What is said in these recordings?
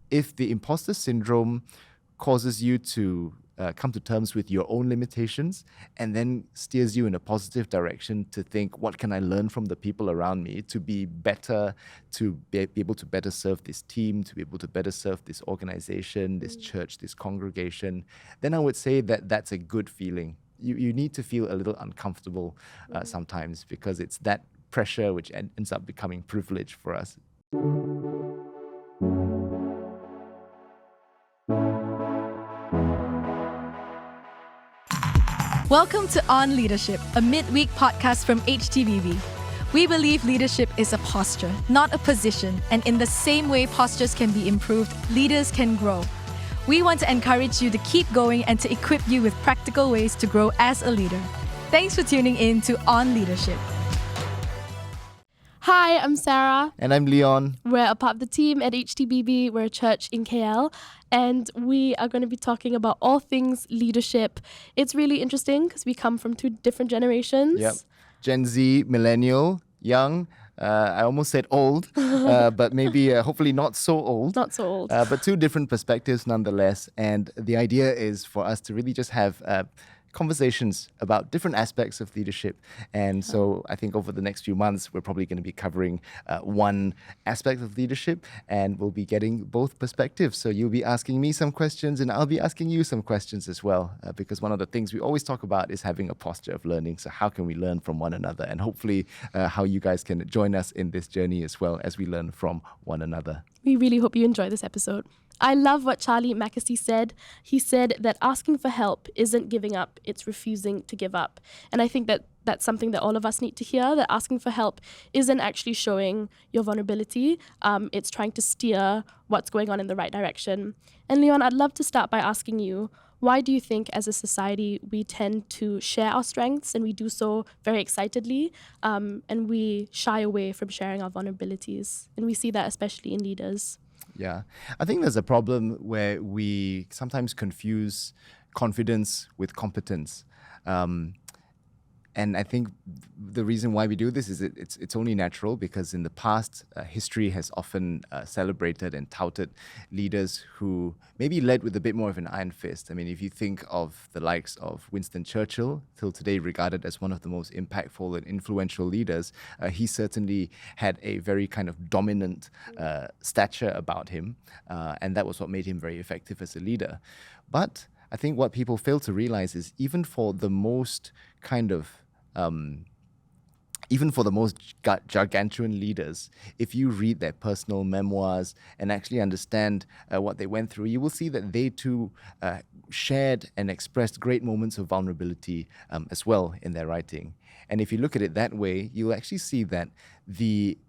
if the imposter syndrome causes you to come to terms with your own limitations and then steers you in a positive direction to think, what can I learn from the people around me to be better, to be able to better serve this team, to be able to better serve this organization, this church, this congregation, then I would say that that's a good feeling. You need to feel a little uncomfortable sometimes, because it's that pressure which ends up becoming privilege for us. Welcome to On Leadership, a midweek podcast from HTBB. We believe leadership is a posture, not a position, and in the same way postures can be improved, leaders can grow. We want to encourage you to keep going and to equip you with practical ways to grow as a leader. Thanks for tuning in to On Leadership. Hi, I'm Sarah. And I'm Leon. We're a part of the team at HTBB. We're a church in KL, and we are going to be talking about all things leadership. It's really interesting because we come from two different generations. Yep. Gen Z, millennial, young. I almost said old, but maybe hopefully not so old. Not so old. But two different perspectives nonetheless. And the idea is for us to really just have conversations about different aspects of leadership. And so I think over the next few months, we're probably going to be covering one aspect of leadership, and we'll be getting both perspectives. So you'll be asking me some questions and I'll be asking you some questions as well, because one of the things we always talk about is having a posture of learning. So how can we learn from one another, and hopefully how you guys can join us in this journey as well as we learn from one another. We really hope you enjoy this episode. I love what Charlie Mackesy said. He said that asking for help isn't giving up, it's refusing to give up. And I think that that's something that all of us need to hear, that asking for help isn't actually showing your vulnerability. It's trying to steer what's going on in the right direction. And Leon, I'd love to start by asking you, why do you think as a society we tend to share our strengths, and we do so very excitedly, and we shy away from sharing our vulnerabilities? And we see that especially in leaders. Yeah, I think there's a problem where we sometimes confuse confidence with competence. And I think the reason why we do this is it's only natural because in the past, history has often celebrated and touted leaders who maybe led with a bit more of an iron fist. I mean, if you think of the likes of Winston Churchill, till today regarded as one of the most impactful and influential leaders, he certainly had a very kind of dominant stature about him, and that was what made him very effective as a leader. But I think what people fail to realize is even for the most gargantuan leaders, if you read their personal memoirs and actually understand what they went through, you will see that they too shared and expressed great moments of vulnerability as well in their writing. And if you look at it that way, you'll actually see that the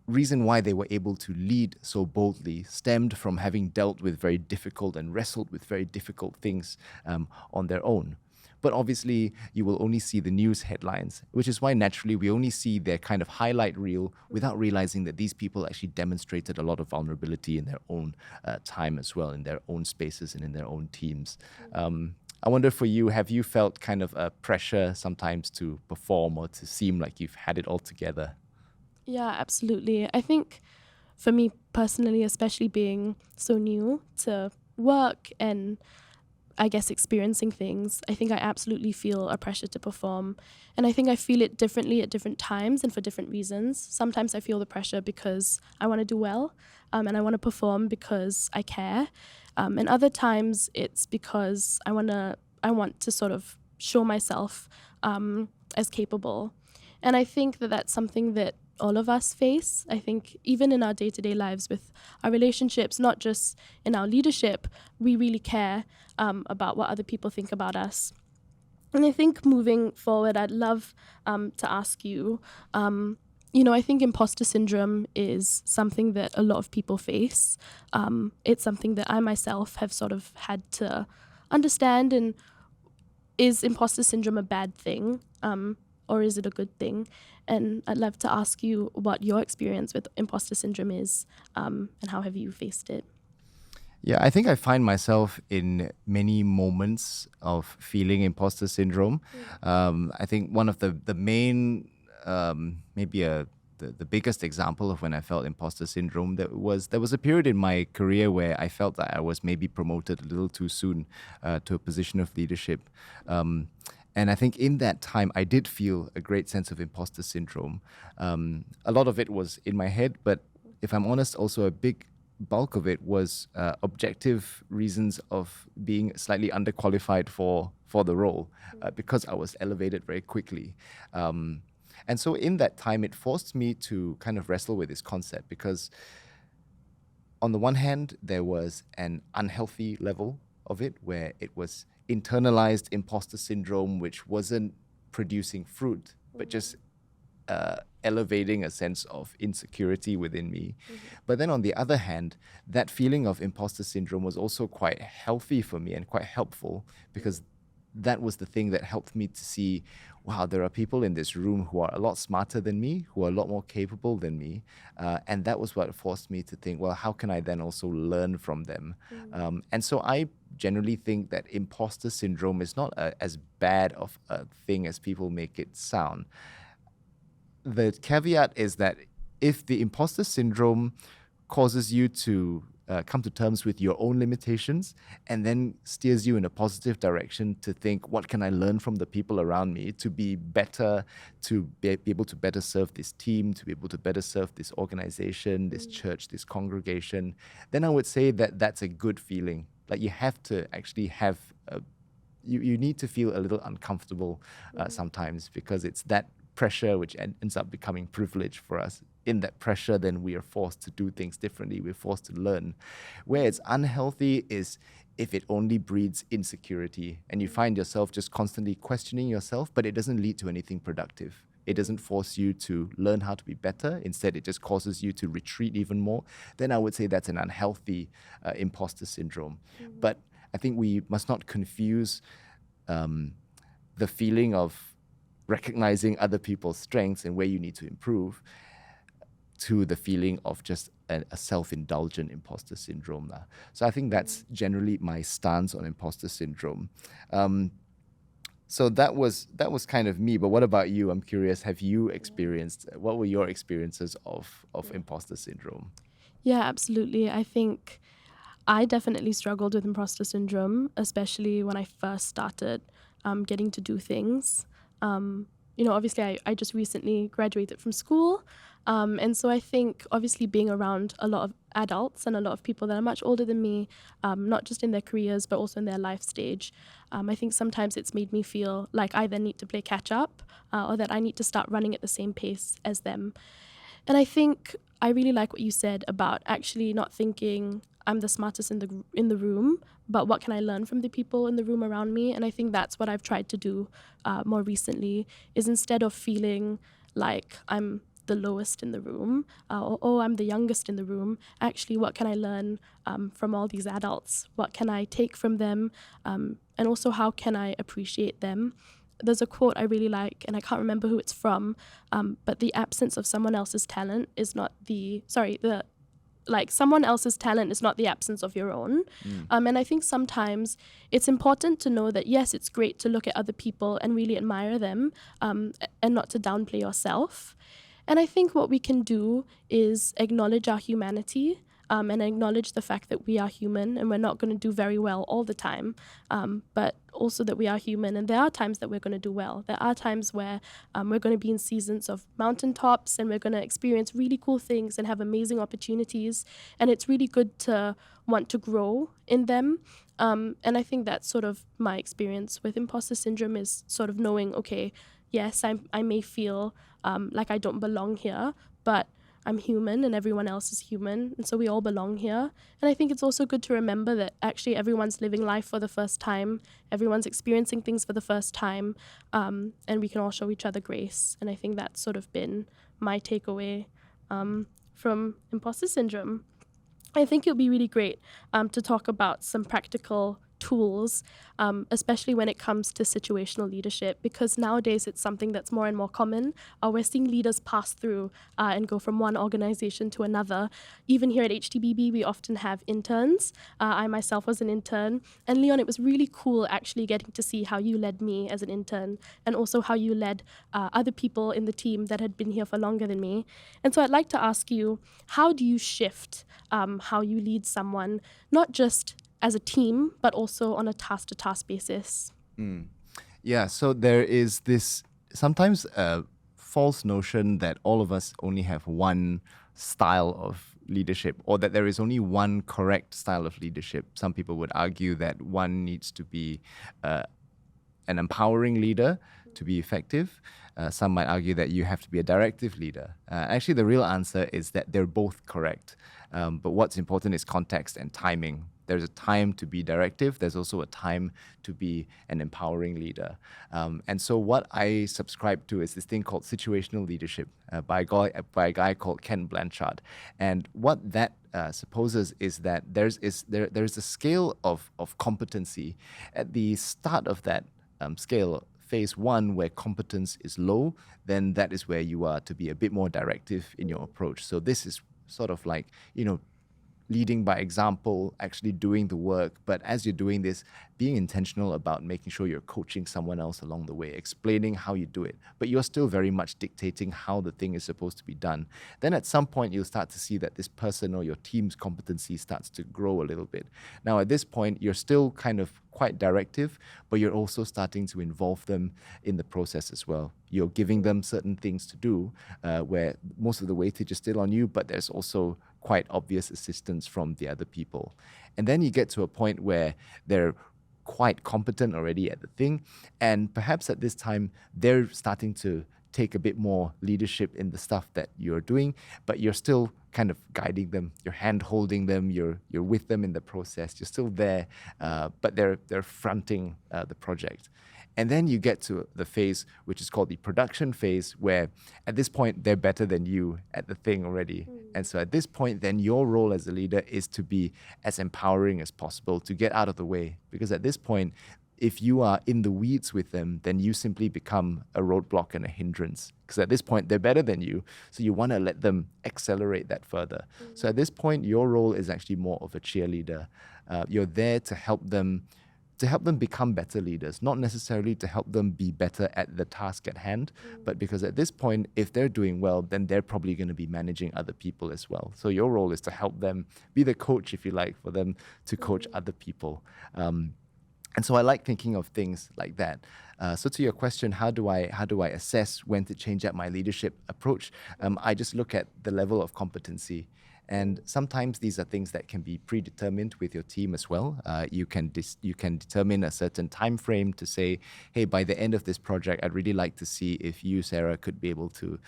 reason why they were able to lead so boldly stemmed from having dealt with very difficult and wrestled with very difficult things on their own. But obviously, you will only see the news headlines, which is why naturally we only see their kind of highlight reel without realizing that these people actually demonstrated a lot of vulnerability in their own time as well, in their own spaces and in their own teams. I wonder for you, have you felt kind of a pressure sometimes to perform or to seem like you've had it all together? Yeah, absolutely. I think for me personally, especially being so new to work and I guess experiencing things, I think I absolutely feel a pressure to perform. And I think I feel it differently at different times and for different reasons. Sometimes I feel the pressure because I want to do well, and I want to perform because I care. And other times it's because I want to sort of show myself as capable. And I think that that's something that all of us face. I think even in our day-to-day lives with our relationships, not just in our leadership, we really care about what other people think about us. And I think moving forward, I'd love to ask you, I think imposter syndrome is something that a lot of people face. It's something that I myself have sort of had to understand. And is imposter syndrome a bad thing? Or is it a good thing? And I'd love to ask you what your experience with imposter syndrome is, and how have you faced it? Yeah, I think I find myself in many moments of feeling imposter syndrome. I think one of the main, the the biggest example of when I felt imposter syndrome, there was a period in my career where I felt that I was maybe promoted a little too soon to a position of leadership. And I think in that time, I did feel a great sense of imposter syndrome. A lot of it was in my head, but if I'm honest, also a big bulk of it was objective reasons of being slightly underqualified for the role because I was elevated very quickly. And so in that time, it forced me to kind of wrestle with this concept because on the one hand, there was an unhealthy level of it where it was internalized imposter syndrome, which wasn't producing fruit, but just elevating a sense of insecurity within me. But then on the other hand, that feeling of imposter syndrome was also quite healthy for me and quite helpful because that was the thing that helped me to see, wow, there are people in this room who are a lot smarter than me, who are a lot more capable than me. And that was what forced me to think, well, how can I then also learn from them? And so I generally think that imposter syndrome is not as bad of a thing as people make it sound. The caveat is that if the imposter syndrome causes you to come to terms with your own limitations and then steers you in a positive direction to think, what can I learn from the people around me to be better, to be able to better serve this team, to be able to better serve this organization, this church, this congregation, then I would say that that's a good feeling. Like you have to actually have you need to feel a little uncomfortable sometimes because it's that pressure which ends up becoming privilege for us. In that pressure, then we are forced to do things differently. We're forced to learn. Where it's unhealthy is if it only breeds insecurity and you find yourself just constantly questioning yourself, but it doesn't lead to anything productive. It doesn't force you to learn how to be better. Instead, it just causes you to retreat even more. Then I would say that's an unhealthy imposter syndrome. But I think we must not confuse the feeling of recognizing other people's strengths and where you need to improve to the feeling of just a self-indulgent imposter syndrome. So I think that's generally my stance on imposter syndrome. So that was kind of me. But what about you? I'm curious, have you experienced, what were your experiences of imposter syndrome? Yeah, absolutely. I think I definitely struggled with imposter syndrome, especially when I first started getting to do things. Obviously I just recently graduated from school. And so I think obviously being around a lot of adults and a lot of people that are much older than me, not just in their careers, but also in their life stage, I think sometimes it's made me feel like I then need to play catch up or that I need to start running at the same pace as them. And I think I really like what you said about actually not thinking I'm the smartest in the room, but what can I learn from the people in the room around me? And I think that's what I've tried to do more recently, is instead of feeling like I'm the lowest in the room or I'm the youngest in the room, actually what can I learn from all these adults? What can I take from them? And also how can I appreciate them? There's a quote I really like, and I can't remember who it's from, but the absence of someone else's talent is not someone else's talent is not the absence of your own. And I think sometimes it's important to know that, yes, it's great to look at other people and really admire them and not to downplay yourself. And I think what we can do is acknowledge our humanity and acknowledge the fact that we are human and we're not going to do very well all the time, but also that we are human and there are times that we're going to do well. There are times where we're going to be in seasons of mountaintops and we're going to experience really cool things and have amazing opportunities, and it's really good to want to grow in them. And I think that's sort of my experience with imposter syndrome, is sort of knowing, okay, yes, I may feel like I don't belong here, but I'm human and everyone else is human, and so we all belong here. And I think it's also good to remember that actually everyone's living life for the first time, everyone's experiencing things for the first time, and we can all show each other grace. And I think that's sort of been my takeaway from imposter syndrome. I think it would be really great to talk about some practical tools, especially when it comes to situational leadership, because nowadays it's something that's more and more common. We're seeing leaders pass through and go from one organization to another. Even here at HTBB, we often have interns. I myself was an intern. And Leon, it was really cool actually getting to see how you led me as an intern, and also how you led other people in the team that had been here for longer than me. And so I'd like to ask you, how do you shift how you lead someone, not just as a team, but also on a task-to-task basis? Yeah, so there is this sometimes false notion that all of us only have one style of leadership, or that there is only one correct style of leadership. Some people would argue that one needs to be an empowering leader to be effective. Some might argue that you have to be a directive leader. Actually, the real answer is that they're both correct. But what's important is context and timing. There's a time to be directive. There's also a time to be an empowering leader. And so what I subscribe to is this thing called situational leadership by a guy called Ken Blanchard. And what that supposes is that there's a scale of competency. At the start of that scale, phase one, where competence is low, then that is where you are to be a bit more directive in your approach. So this is sort of like, leading by example, actually doing the work. But as you're doing this, being intentional about making sure you're coaching someone else along the way, explaining how you do it, but you're still very much dictating how the thing is supposed to be done. Then at some point, you'll start to see that this person or your team's competency starts to grow a little bit. Now, at this point, you're still kind of quite directive, but you're also starting to involve them in the process as well. You're giving them certain things to do where most of the weightage is still on you, but there's also quite obvious assistance from the other people. And then you get to a point where they're quite competent already at the thing, and perhaps at this time they're starting to take a bit more leadership in the stuff that you're doing, but you're still kind of guiding them, you're hand-holding them, you're with them in the process, you're still there, but they're fronting the project. And then you get to the phase which is called the production phase, where at this point they're better than you at the thing already. And so at this point, then your role as a leader is to be as empowering as possible, to get out of the way. Because at this point, if you are in the weeds with them, then you simply become a roadblock and a hindrance. Because at this point, they're better than you. So you want to let them accelerate that further. So at this point, your role is actually more of a cheerleader. You're there to help them become better leaders, not necessarily to help them be better at the task at hand, but because at this point, if they're doing well, then they're probably going to be managing other people as well. So your role is to help them be the coach, if you like, for them to coach other people. And so I like thinking of things like that. So to your question, how do I assess when to change up my leadership approach? I just look at the level of competency. And sometimes these are things that can be predetermined with your team as well. You can determine a certain time frame to say, hey, by the end of this project, I'd really like to see if you, Sarah, could be able to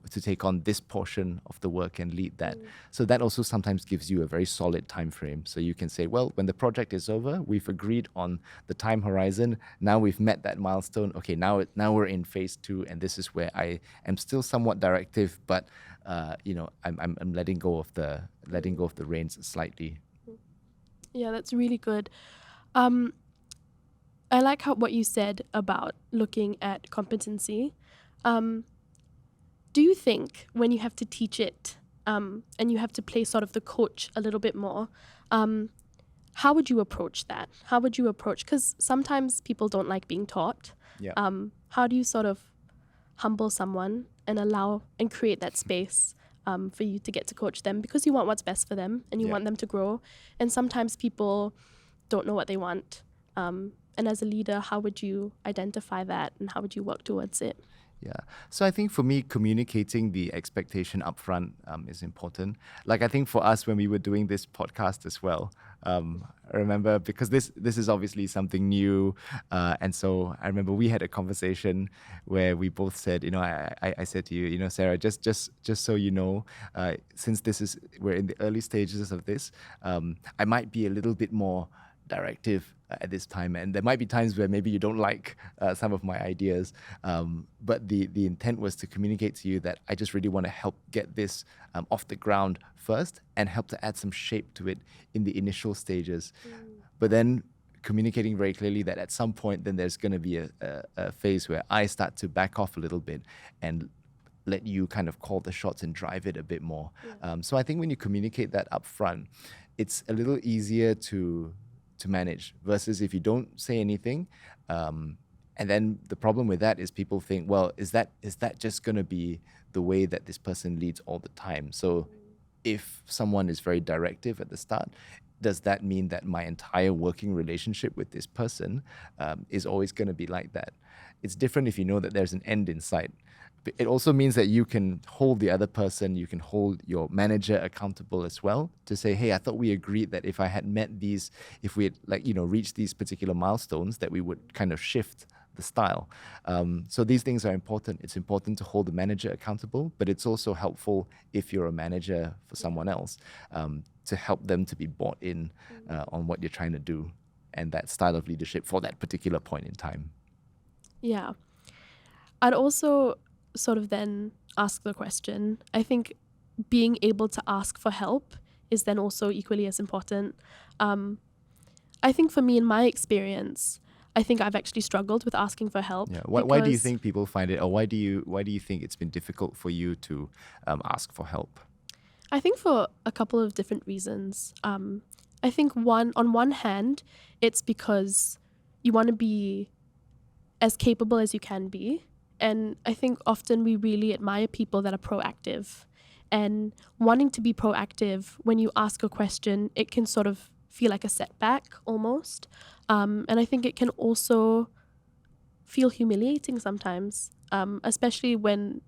take on this portion of the work and lead that. So that also sometimes gives you a very solid time frame. So you can say, well, when the project is over, we've agreed on the time horizon. Now we've met that milestone. Okay, now we're in phase two, and this is where I am still somewhat directive, but I'm letting go of the reins slightly. Yeah, that's really good. I like what you said about looking at competency. Do you think when you have to teach it and you have to play sort of the coach a little bit more, how would you approach that? How would you approach? Because sometimes people don't like being taught. Yeah. How do you sort of humble someone and allow and create that space for you to get to coach them, because you want what's best for them and you want them to grow. And sometimes people don't know what they want. And as a leader, how would you identify that and how would you work towards it? Yeah. So I think for me, communicating the expectation upfront is important. Like I think for us, when we were doing this podcast as well, I remember, because this is obviously something new, and so I remember we had a conversation where we both said, I said to you, Sarah, just so you know, since we're in the early stages of this, I might be a little bit more directive at this time, and there might be times where maybe you don't like some of my ideas, but the intent was to communicate to you that I just really want to help get this off the ground first and help to add some shape to it in the initial stages. But then communicating very clearly that at some point then there's going to be a phase where I start to back off a little bit and let you kind of call the shots and drive it a bit more. So I think when you communicate that up front, it's a little easier to manage versus if you don't say anything. And then the problem with that is people think, well, is that just going to be the way that this person leads all the time? So if someone is very directive at the start, does that mean that my entire working relationship with this person is always going to be like that? It's different if you know that there's an end in sight. It also means that you can hold the other person, you can hold your manager accountable as well to say, hey, I thought we agreed that if I had met these, if we had reached these particular milestones, that we would kind of shift the style. So these things are important. It's important to hold the manager accountable, but it's also helpful if you're a manager for someone else to help them to be bought in on what you're trying to do and that style of leadership for that particular point in time. Yeah. I'd also sort of then ask the question. I think being able to ask for help is then also equally as important. I think for me, in my experience, I think I've actually struggled with asking for help. Yeah. Why do you think people find it, or why do you think it's been difficult for you to ask for help? I think for a couple of different reasons. I think on one hand, it's because you want to be as capable as you can be. And I think often we really admire people that are proactive. And wanting to be proactive, when you ask a question, it can sort of feel like a setback almost. And I think it can also feel humiliating sometimes, especially when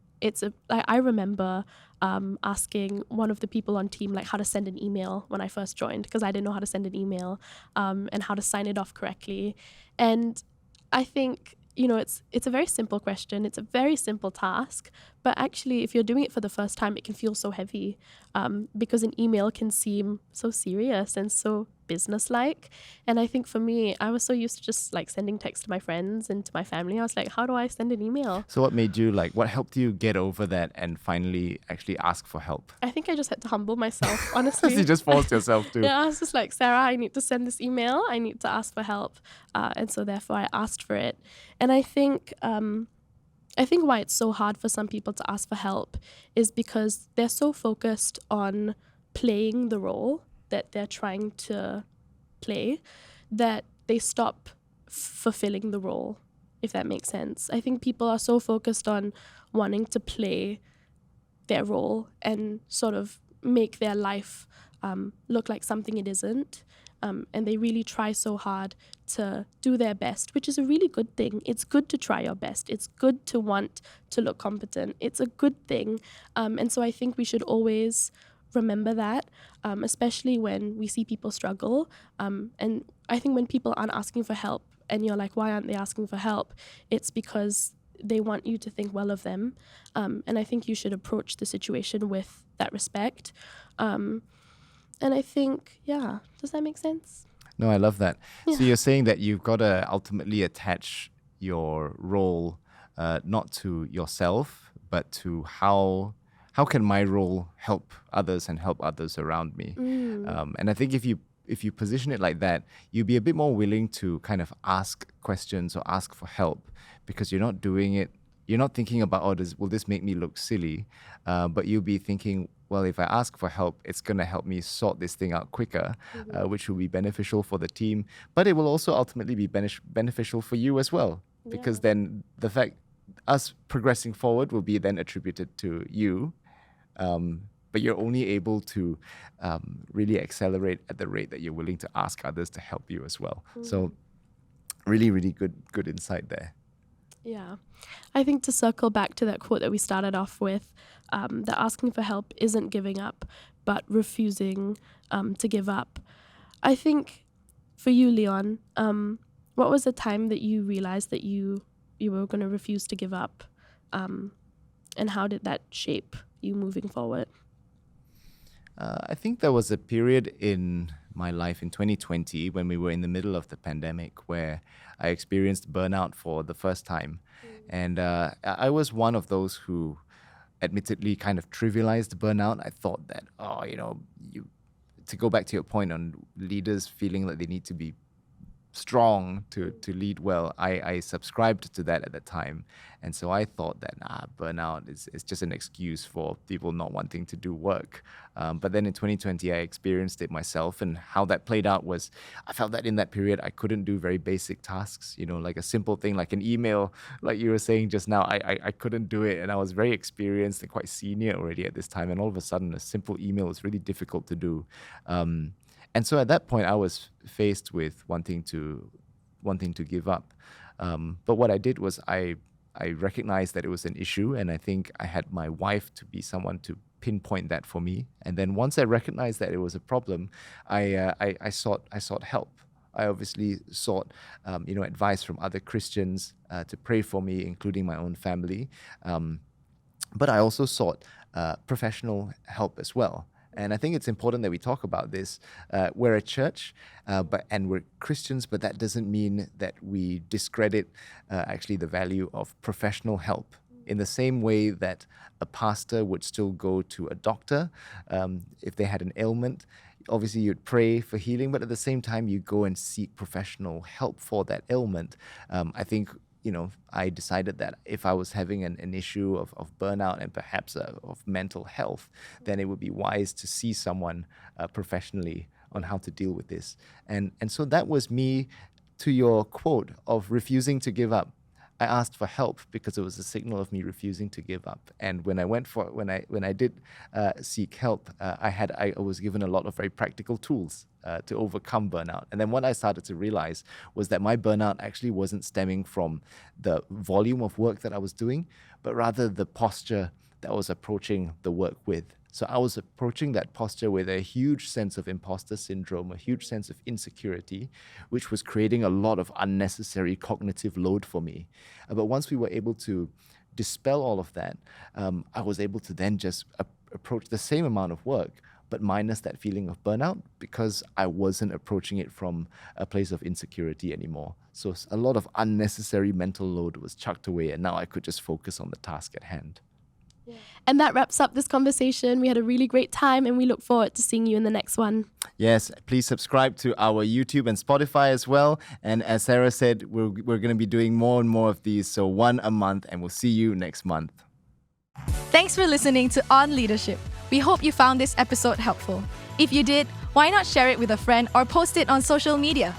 I remember asking one of the people on team how to send an email when I first joined, because I didn't know how to send an email and how to sign it off correctly. And I think it's a very simple question. It's a very simple task. But actually, if you're doing it for the first time, it can feel so heavy because an email can seem so serious and so business-like. And I think for me, I was so used to just sending texts to my friends and to my family. I was like, how do I send an email? So what made you what helped you get over that and finally actually ask for help? I think I just had to humble myself, honestly. You just forced yourself to. Yeah, I was just like, Sarah, I need to send this email. I need to ask for help. And so therefore I asked for it. And I think why it's so hard for some people to ask for help is because they're so focused on playing the role that they're trying to play that they stop fulfilling the role, if that makes sense. I think people are so focused on wanting to play their role and sort of make their life look like something it isn't. And they really try so hard to do their best, which is a really good thing. It's good to try your best. It's good to want to look competent. It's a good thing. And so I think we should always remember that, especially when we see people struggle. And I think when people aren't asking for help and you're like, why aren't they asking for help? It's because they want you to think well of them. And I think you should approach the situation with that respect. And I think, does that make sense? No, I love that. Yeah. So you're saying that you've got to ultimately attach your role not to yourself, but to how can my role help others and help others around me? And I think if you position it like that, you'll be a bit more willing to kind of ask questions or ask for help because you're not doing it. You're not thinking about, will this make me look silly? But you'll be thinking, well, if I ask for help, it's going to help me sort this thing out quicker, which will be beneficial for the team. But it will also ultimately be beneficial for you as well, because then the fact us progressing forward will be then attributed to you. But you're only able to really accelerate at the rate that you're willing to ask others to help you as well. So really, really good insight there. Yeah. I think to circle back to that quote that we started off with, that asking for help isn't giving up, but refusing to give up. I think for you, Leon, what was the time that you realized that you were going to refuse to give up? And how did that shape you moving forward? I think there was a period in my life in 2020 when we were in the middle of the pandemic where I experienced burnout for the first time. And I was one of those who admittedly kind of trivialized burnout. I thought that, to go back to your point on leaders feeling like they need to be strong to lead well. I subscribed to that at the time. And so I thought that burnout is just an excuse for people not wanting to do work. But then in 2020, I experienced it myself. And how that played out was I felt that in that period, I couldn't do very basic tasks, like a simple thing like an email, like you were saying just now, I couldn't do it. And I was very experienced and quite senior already at this time. And all of a sudden, a simple email was really difficult to do. And so at that point, I was faced with wanting to give up. But what I did was I recognized that it was an issue, and I think I had my wife to be someone to pinpoint that for me. And then once I recognized that it was a problem, I sought help. I obviously sought advice from other Christians to pray for me, including my own family. But I also sought professional help as well. And I think it's important that we talk about this. We're a church, and we're Christians, but that doesn't mean that we discredit actually the value of professional help. In the same way that a pastor would still go to a doctor if they had an ailment. Obviously, you'd pray for healing, but at the same time, you go and seek professional help for that ailment. I think I decided that if I was having an issue of burnout and perhaps of mental health, then it would be wise to see someone professionally on how to deal with this. And so that was me to your quote of refusing to give up. I asked for help because it was a signal of me refusing to give up. And when I did seek help, I was given a lot of very practical tools to overcome burnout. And then what I started to realize was that my burnout actually wasn't stemming from the volume of work that I was doing, but rather the posture that I was approaching the work with. So I was approaching that posture with a huge sense of imposter syndrome, a huge sense of insecurity, which was creating a lot of unnecessary cognitive load for me. But once we were able to dispel all of that, I was able to then just approach the same amount of work, but minus that feeling of burnout, because I wasn't approaching it from a place of insecurity anymore. So a lot of unnecessary mental load was chucked away, and now I could just focus on the task at hand. And that wraps up this conversation. We had a really great time, and we look forward to seeing you in the next one. Yes, please subscribe to our YouTube and Spotify as well. And as Sarah said, we're going to be doing more and more of these, so one a month, and we'll see you next month. Thanks for listening to On Leadership. We hope you found this episode helpful. If you did, why not share it with a friend or post it on social media?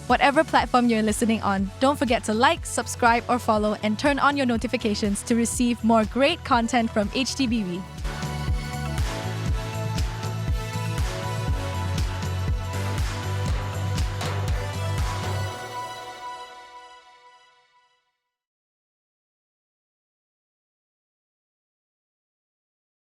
Whatever platform you're listening on, don't forget to like, subscribe, or follow, and turn on your notifications to receive more great content from HTBV.